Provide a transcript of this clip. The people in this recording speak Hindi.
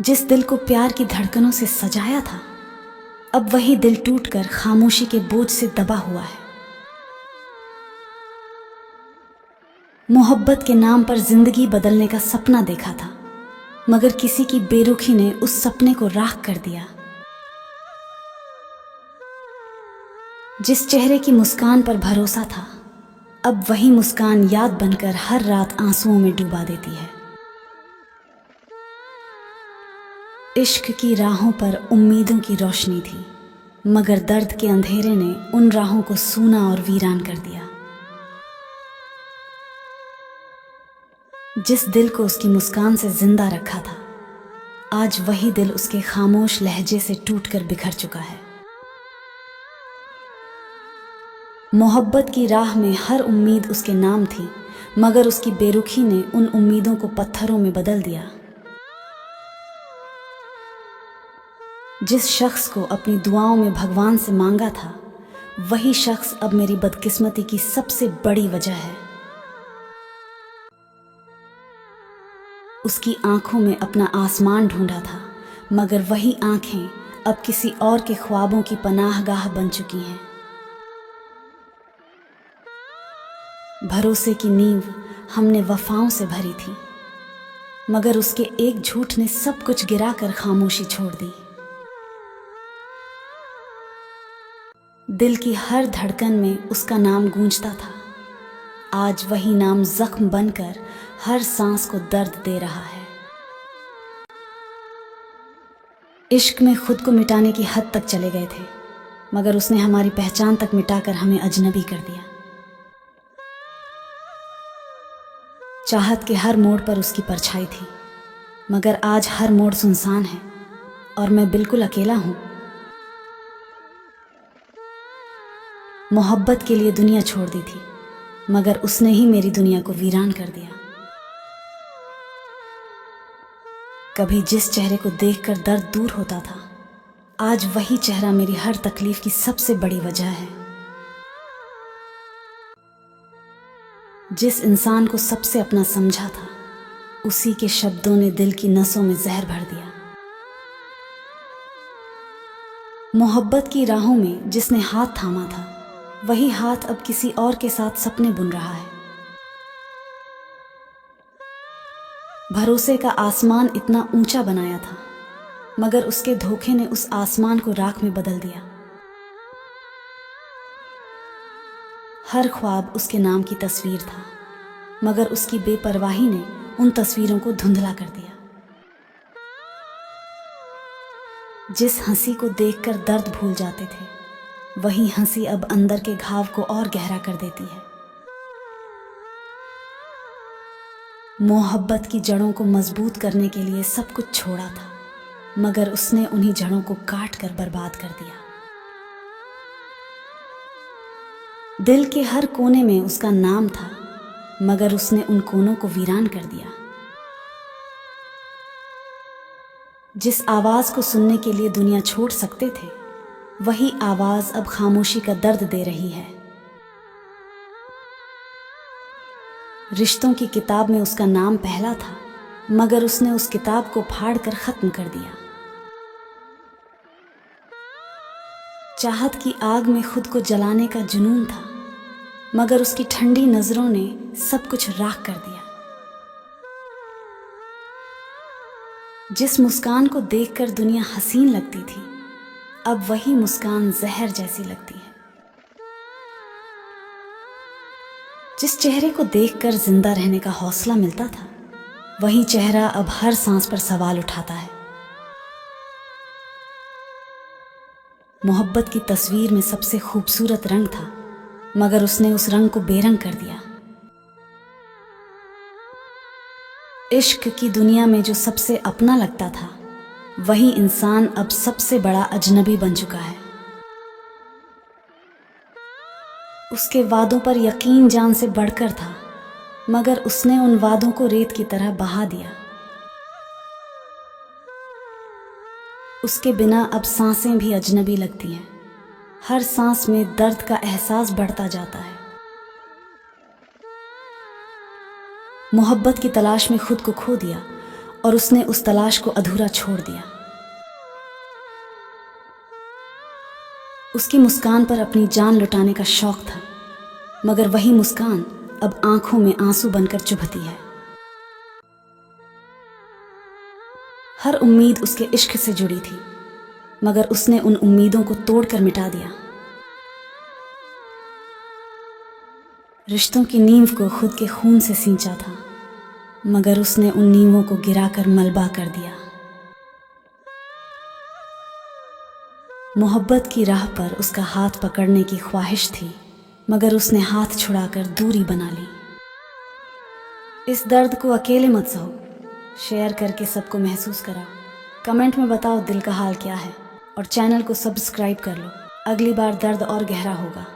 जिस दिल को प्यार की धड़कनों से सजाया था, अब वही दिल टूटकर खामोशी के बोझ से दबा हुआ है। मोहब्बत के नाम पर जिंदगी बदलने का सपना देखा था, मगर किसी की बेरुखी ने उस सपने को राख कर दिया। जिस चेहरे की मुस्कान पर भरोसा था, अब वही मुस्कान याद बनकर हर रात आंसुओं में डुबा देती है। इश्क की राहों पर उम्मीदों की रोशनी थी, मगर दर्द के अंधेरे ने उन राहों को सूना और वीरान कर दिया। जिस दिल को उसकी मुस्कान से जिंदा रखा था, आज वही दिल उसके खामोश लहजे से टूटकर बिखर चुका है। मोहब्बत की राह में हर उम्मीद उसके नाम थी, मगर उसकी बेरुखी ने उन उम्मीदों को पत्थरों में बदल दिया। जिस शख्स को अपनी दुआओं में भगवान से मांगा था, वही शख्स अब मेरी बदकिस्मती की सबसे बड़ी वजह है। उसकी आंखों में अपना आसमान ढूंढा था, मगर वही आंखें अब किसी और के ख्वाबों की पनाहगाह बन चुकी हैं। भरोसे की नींव हमने वफाओं से भरी थी, मगर उसके एक झूठ ने सब कुछ गिराकर खामोशी छोड़ दी। दिल की हर धड़कन में उसका नाम गूंजता था, आज वही नाम जख्म बनकर हर सांस को दर्द दे रहा है। इश्क में खुद को मिटाने की हद तक चले गए थे, मगर उसने हमारी पहचान तक मिटाकर हमें अजनबी कर दिया। चाहत के हर मोड़ पर उसकी परछाई थी, मगर आज हर मोड़ सुनसान है और मैं बिल्कुल अकेला हूं। मोहब्बत के लिए दुनिया छोड़ दी थी, मगर उसने ही मेरी दुनिया को वीरान कर दिया। कभी जिस चेहरे को देखकर दर्द दूर होता था, आज वही चेहरा मेरी हर तकलीफ की सबसे बड़ी वजह है। जिस इंसान को सबसे अपना समझा था, उसी के शब्दों ने दिल की नसों में जहर भर दिया। मोहब्बत की राहों में जिसने हाथ थामा था, वही हाथ अब किसी और के साथ सपने बुन रहा है। भरोसे का आसमान इतना ऊंचा बनाया था, मगर उसके धोखे ने उस आसमान को राख में बदल दिया। हर ख्वाब उसके नाम की तस्वीर था, मगर उसकी बेपरवाही ने उन तस्वीरों को धुंधला कर दिया। जिस हंसी को देखकर दर्द भूल जाते थे, वही हंसी अब अंदर के घाव को और गहरा कर देती है। मोहब्बत की जड़ों को मजबूत करने के लिए सब कुछ छोड़ा था, मगर उसने उन्हीं जड़ों को काट कर बर्बाद कर दिया। दिल के हर कोने में उसका नाम था, मगर उसने उन कोनों को वीरान कर दिया। जिस आवाज को सुनने के लिए दुनिया छोड़ सकते थे, वही आवाज अब खामोशी का दर्द दे रही है। रिश्तों की किताब में उसका नाम पहला था, मगर उसने उस किताब को फाड़कर खत्म कर दिया। चाहत की आग में खुद को जलाने का जुनून था, मगर उसकी ठंडी नजरों ने सब कुछ राख कर दिया। जिस मुस्कान को देखकर दुनिया हसीन लगती थी, अब वही मुस्कान जहर जैसी लगती है। जिस चेहरे को देखकर जिंदा रहने का हौसला मिलता था, वही चेहरा अब हर सांस पर सवाल उठाता है। मोहब्बत की तस्वीर में सबसे खूबसूरत रंग था, मगर उसने उस रंग को बेरंग कर दिया। इश्क की दुनिया में जो सबसे अपना लगता था, वही इंसान अब सबसे बड़ा अजनबी बन चुका है। उसके वादों पर यकीन जान से बढ़कर था, मगर उसने उन वादों को रेत की तरह बहा दिया। उसके बिना अब सांसें भी अजनबी लगती हैं। हर सांस में दर्द का एहसास बढ़ता जाता है। मोहब्बत की तलाश में खुद को खो दिया और उसने उस तलाश को अधूरा छोड़ दिया। उसकी मुस्कान पर अपनी जान लुटाने का शौक था, मगर वही मुस्कान अब आंखों में आंसू बनकर चुभती है। हर उम्मीद उसके इश्क से जुड़ी थी, मगर उसने उन उम्मीदों को तोड़कर मिटा दिया। रिश्तों की नींव को खुद के खून से सींचा था, मगर उसने उन नींवों को गिराकर मलबा कर दिया। मोहब्बत की राह पर उसका हाथ पकड़ने की ख्वाहिश थी, मगर उसने हाथ छुड़ाकर दूरी बना ली। इस दर्द को अकेले मत सहो, शेयर करके सबको महसूस कराओ। कमेंट में बताओ दिल का हाल क्या है, और चैनल को सब्सक्राइब कर लो। अगली बार दर्द और गहरा होगा।